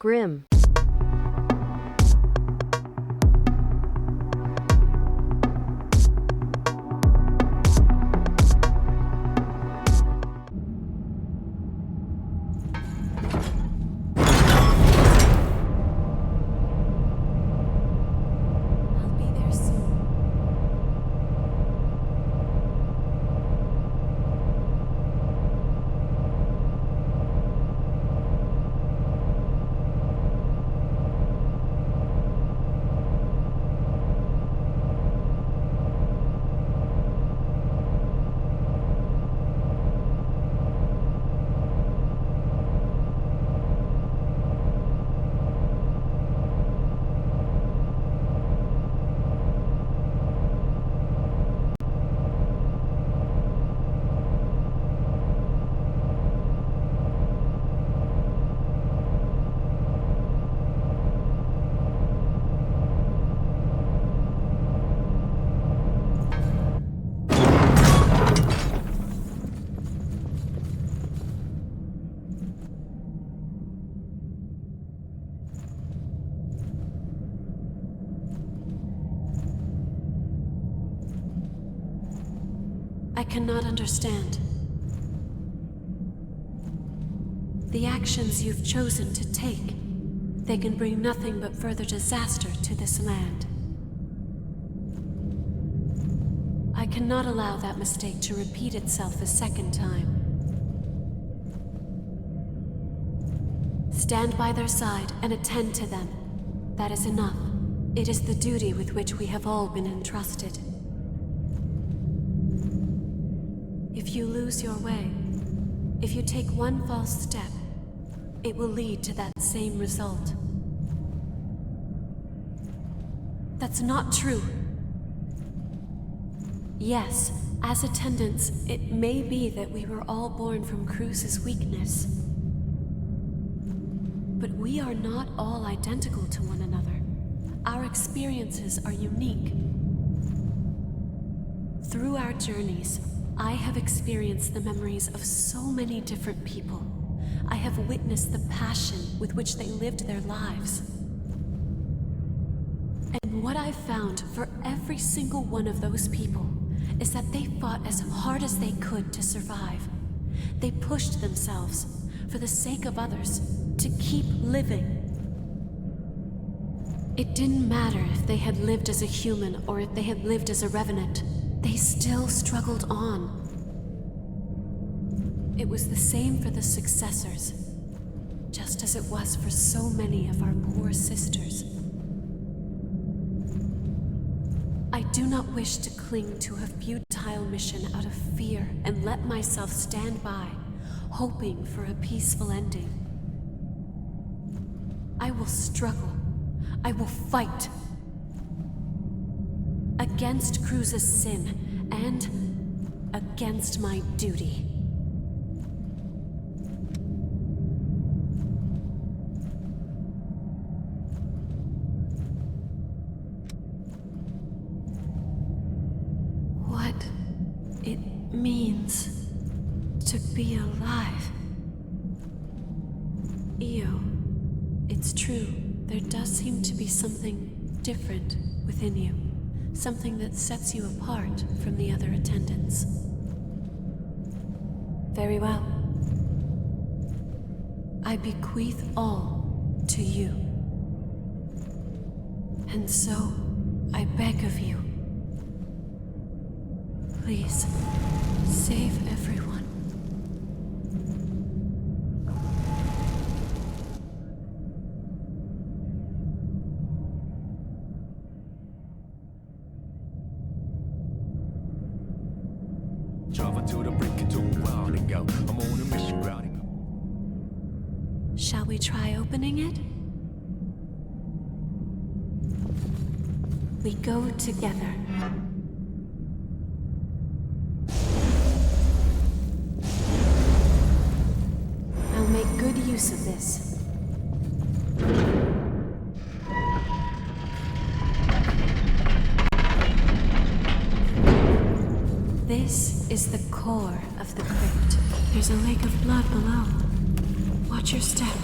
Grimm. I'll be there soon. I cannot understand. The actions you've chosen to take, they can bring nothing but further disaster to this land. I cannot allow that mistake to repeat itself a second time. Stand by their side and attend to them. That is enough. It is the duty with which we have all been entrusted. If you lose your way, if you take one false step, it will lead to that same result. That's not true. Yes, as attendants, it may be that we were all born from Cruz's weakness. But we are not all identical to one another. Our experiences are unique. Through our journeys, I have experienced the memories of so many different people. I have witnessed the passion with which they lived their lives. And what I've found for every single one of those people is that they fought as hard as they could to survive. They pushed themselves for the sake of others to keep living. It didn't matter if they had lived as a human or if they had lived as a revenant. They still struggled on. It was the same for the successors, just as it was for so many of our poor sisters. I do not wish to cling to a futile mission out of fear and let myself stand by, hoping for a peaceful ending. I will struggle. I will fight. Against Cruz's sin, and against my duty. What it means to be alive. Io, it's true, there does seem to be something different within you. Something that sets you apart from the other attendants. Very well. I bequeath all to you. And so, I beg of you, please, save everyone. Shall we try opening it? We go together. I'll make good use of this. This is the core of the crypt. There's a lake of blood below. Watch your step.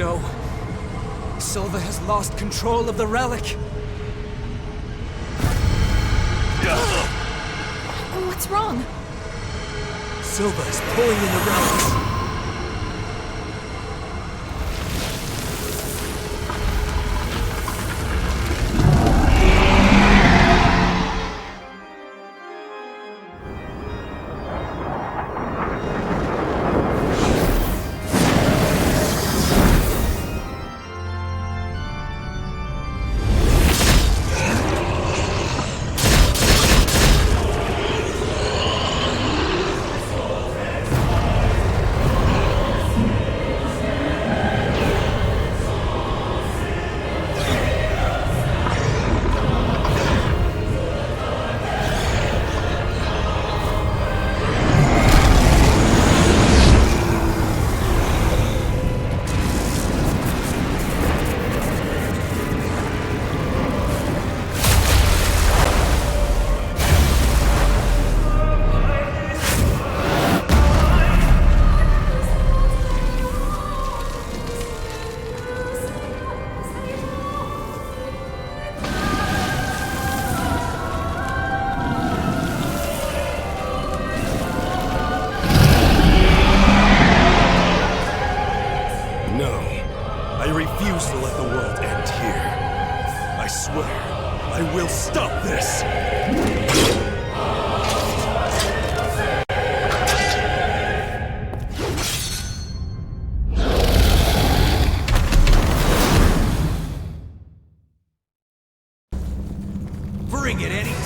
No. Silva has lost control of the relic. What's wrong? Silva is pulling in the relics. I refuse to let the world end here. I swear, I will stop this! Bring it, Eddie!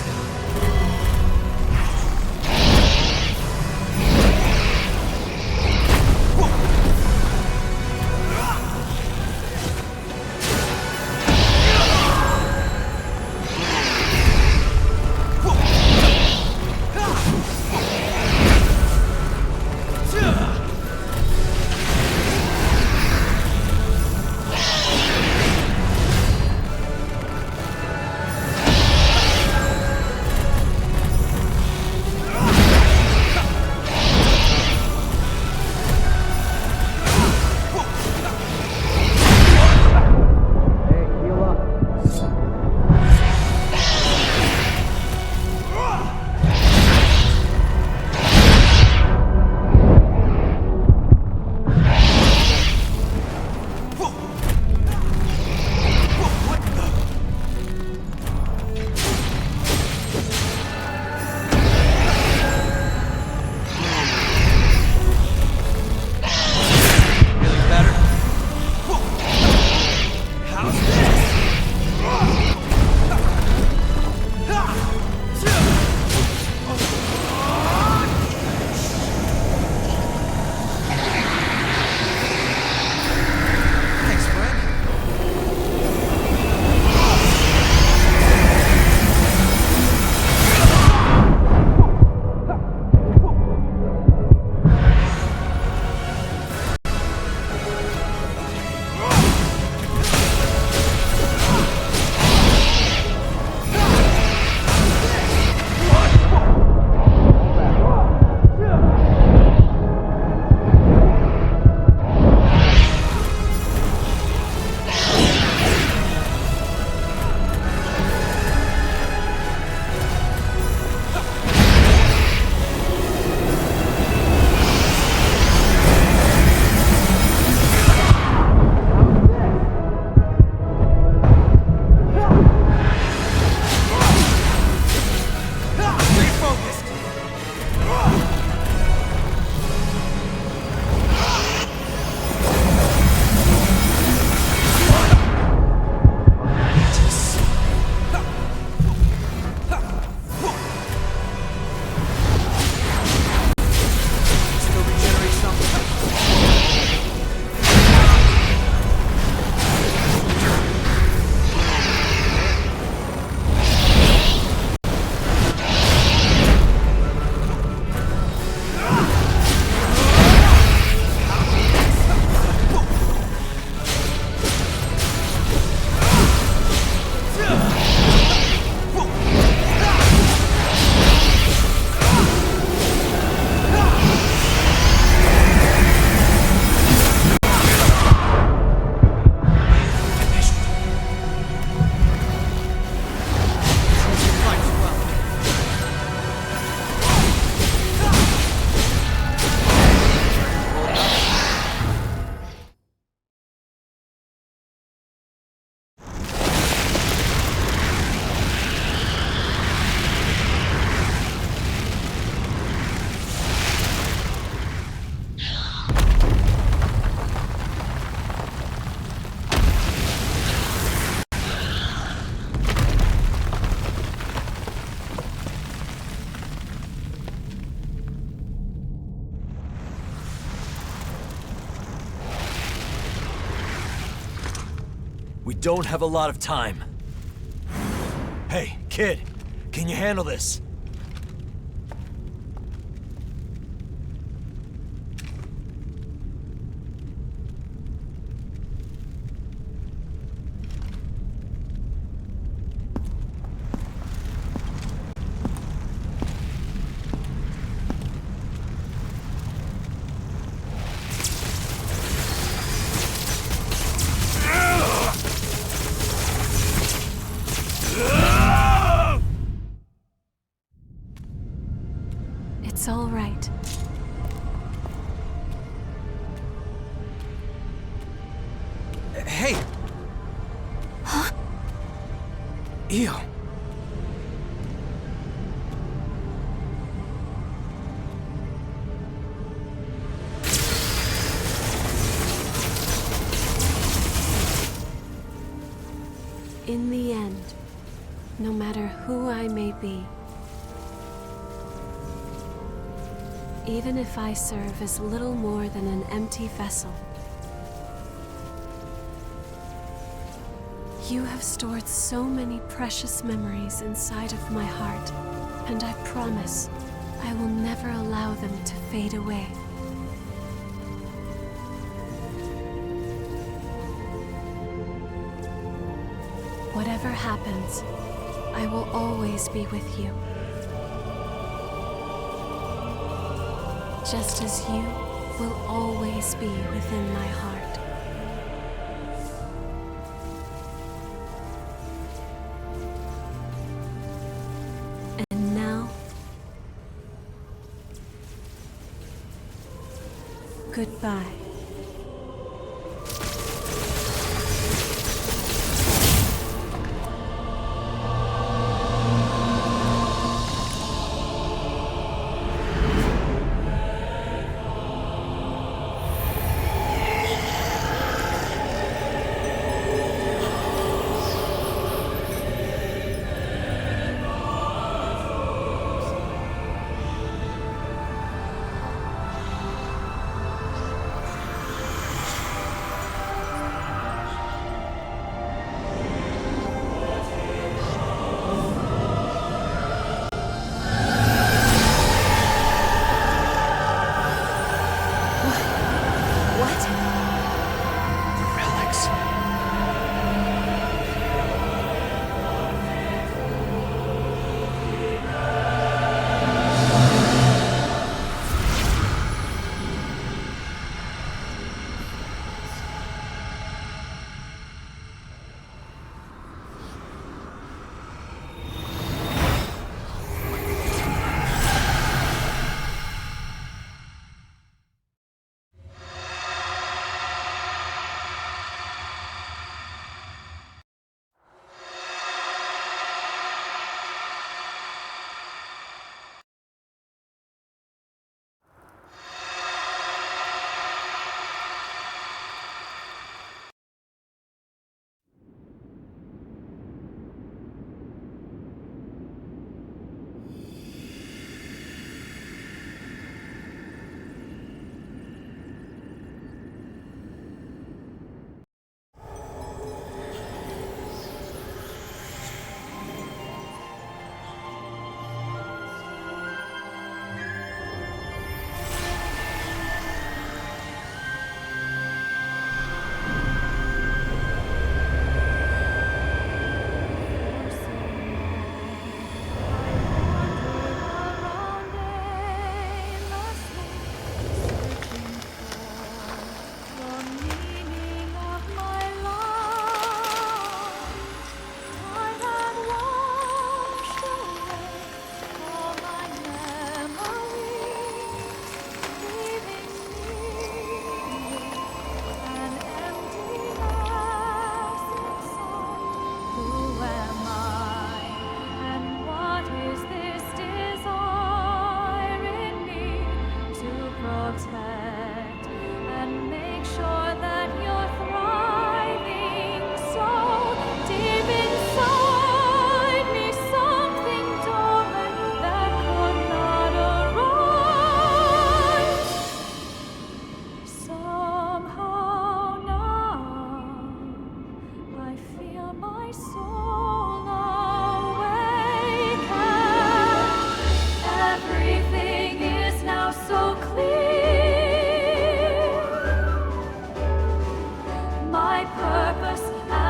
We don't have a lot of time. Hey, kid, can you handle this? It's all right. Hey! Huh? Ew. In the end, no matter who I may be, even if I serve as little more than an empty vessel, you have stored so many precious memories inside of my heart, and I promise I will never allow them to fade away. Whatever happens, I will always be with you. Just as you will always be within my heart. And now, goodbye.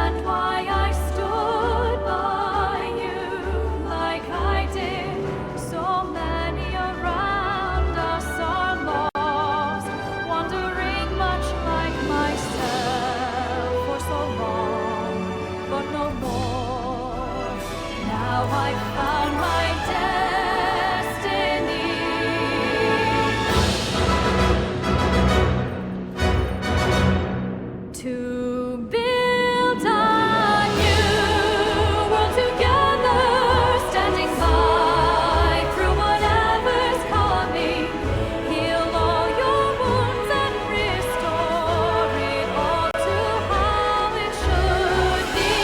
understand why I stood by you like I did. So many around us are lost, wandering much like myself for so long, but no more. Now I've found my destiny. To build a new world together, standing by through whatever's coming. Heal all your wounds and restore it all to how it should be.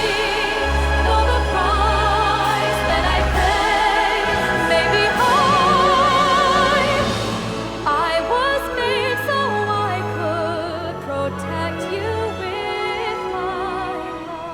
Though the price that I pay may be high, I was made so I could protect you with my love.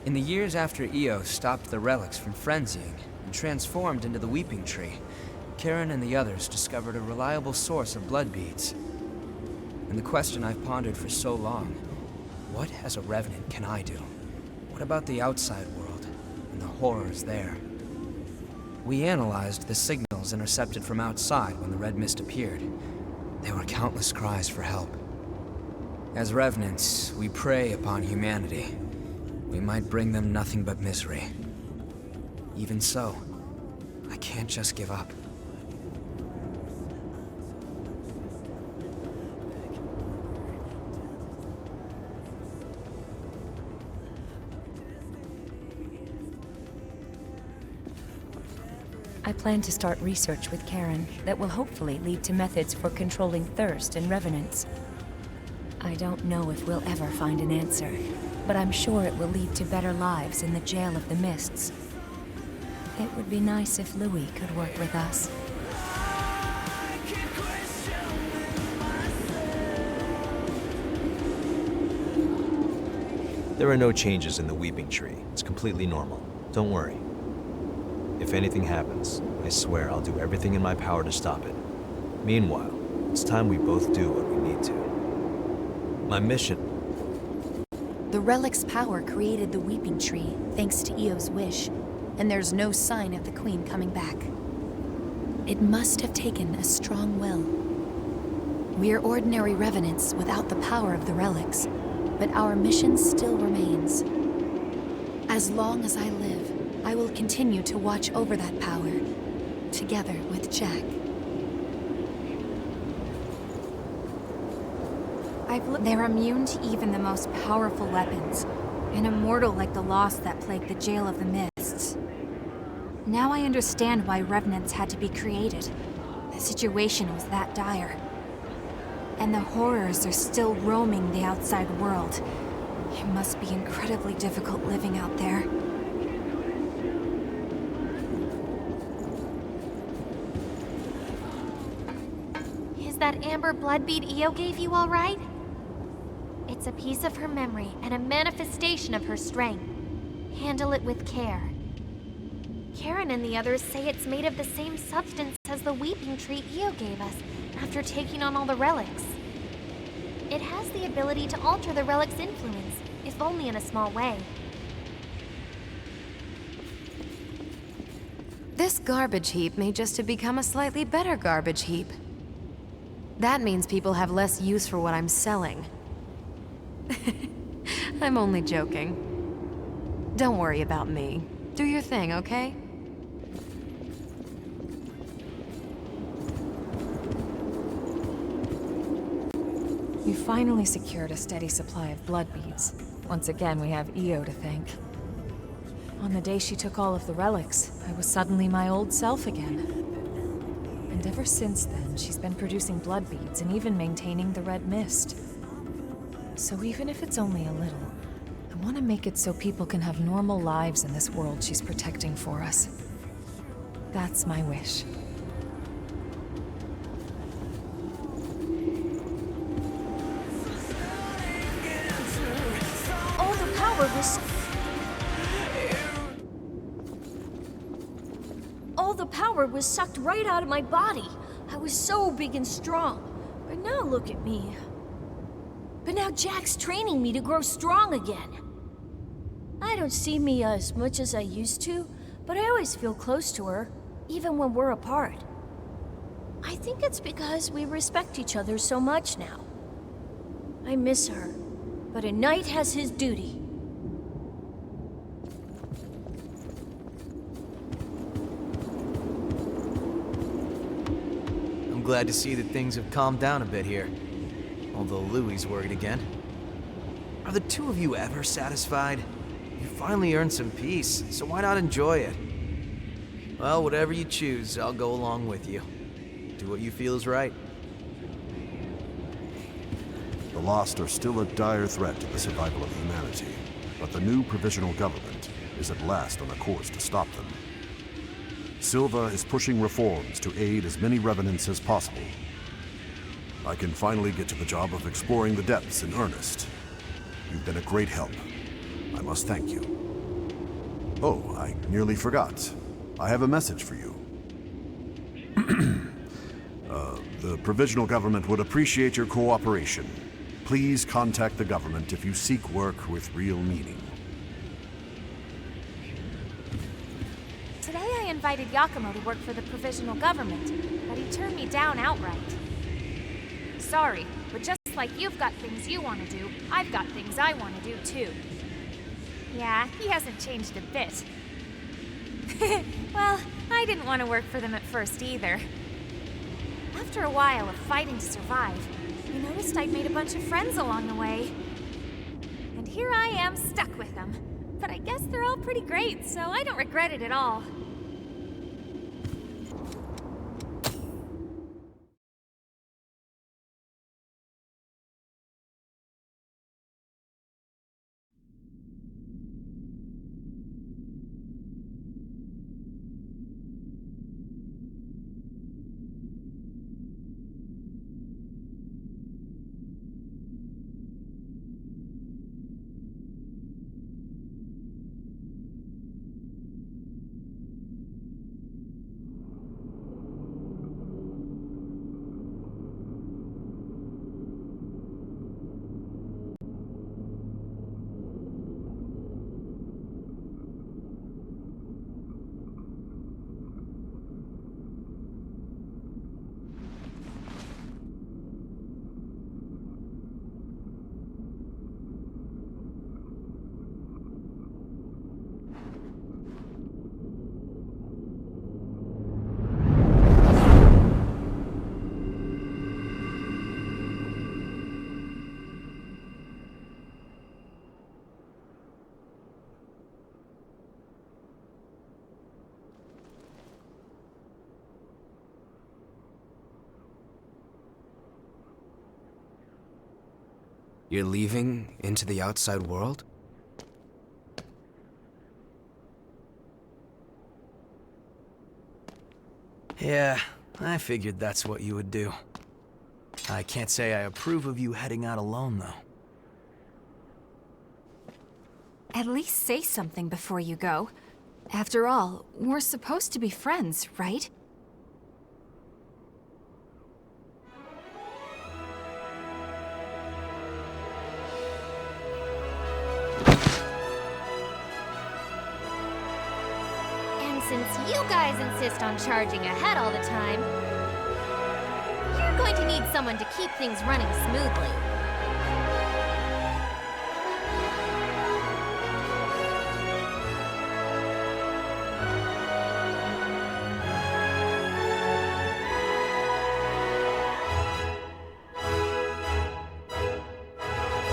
In the years after Eos stopped the relics from frenzying and transformed into the Weeping Tree, Karen and the others discovered a reliable source of blood beads. And the question I've pondered for so long, what as a Revenant can I do? What about the outside world and the horrors there? We analyzed the signals intercepted from outside when the red mist appeared. There were countless cries for help. As Revenants, we prey upon humanity. We might bring them nothing but misery. Even so, I can't just give up. I plan to start research with Karen that will hopefully lead to methods for controlling thirst and revenants. I don't know if we'll ever find an answer, but I'm sure it will lead to better lives in the Jail of the Mists. It would be nice if Louis could work with us. There are no changes in the Weeping Tree. It's completely normal. Don't worry. If anything happens, I swear I'll do everything in my power to stop it. Meanwhile, it's time we both do what we need to. My mission... The relic's power created the Weeping Tree, thanks to Eo's wish, and there's no sign of the Queen coming back. It must have taken a strong will. We're ordinary revenants without the power of the relics, but our mission still remains. As long as I live, I will continue to watch over that power, together with Jack. They're immune to even the most powerful weapons, and immortal like the lost that plagued the Jail of the Mists. Now I understand why Revenants had to be created. The situation was that dire. And the horrors are still roaming the outside world. It must be incredibly difficult living out there. Is that amber blood bead Io gave you all right? It's a piece of her memory and a manifestation of her strength. Handle it with care. Karen and the others say it's made of the same substance as the weeping tree Io gave us after taking on all the relics. It has the ability to alter the relic's influence, if only in a small way. This garbage heap may just have become a slightly better garbage heap. That means people have less use for what I'm selling. I'm only joking. Don't worry about me. Do your thing, okay? You finally secured a steady supply of blood beads. Once again, we have Io to thank. On the day she took all of the relics, I was suddenly my old self again. And ever since then, she's been producing blood beads and even maintaining the red mist. So even if it's only a little, I want to make it so people can have normal lives in this world she's protecting for us. That's my wish. All the power was... All the power was sucked right out of my body. I was so big and strong. But now look at me. But now Jack's training me to grow strong again. I don't see Mia as much as I used to, but I always feel close to her, even when we're apart. I think it's because we respect each other so much now. I miss her, but a knight has his duty. I'm glad to see that things have calmed down a bit here. Although Louie's worried again. Are the two of you ever satisfied? You finally earned some peace, so why not enjoy it? Well, whatever you choose, I'll go along with you. Do what you feel is right. The Lost are still a dire threat to the survival of humanity, but the new provisional government is at last on a course to stop them. Silva is pushing reforms to aid as many revenants as possible. I can finally get to the job of exploring the depths in earnest. You've been a great help. I must thank you. Oh, I nearly forgot. I have a message for you. The provisional government would appreciate your cooperation. Please contact the government if you seek work with real meaning. Today I invited Yakumo to work for the provisional government, but he turned me down outright. Sorry, but just like you've got things you want to do, I've got things I want to do too. Yeah, he hasn't changed a bit. Well, I didn't want to work for them at first either. After a while of fighting to survive, I noticed I'd made a bunch of friends along the way. And here I am stuck with them. But I guess they're all pretty great, so I don't regret it at all. You're leaving into the outside world? Yeah, I figured that's what you would do. I can't say I approve of you heading out alone, though. At least say something before you go. After all, we're supposed to be friends, right? And since you guys insist on charging ahead all the time, you're going to need someone to keep things running smoothly.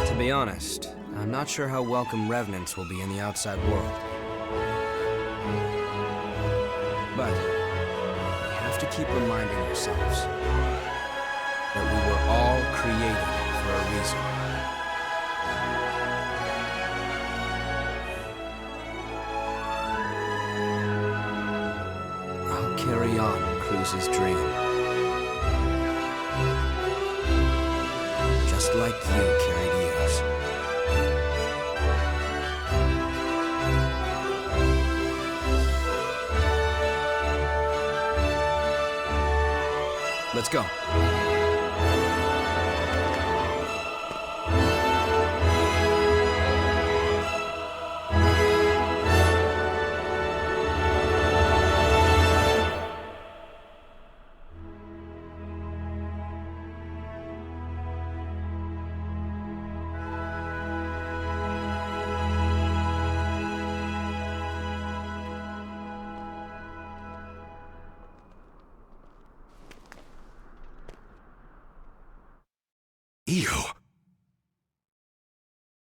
To be honest, I'm not sure how welcome revenants will be in the outside world. But we have to keep reminding ourselves that we were all created for a reason. I'll carry on Cruz's dream. Just like you carried Eos. Let's go. Io.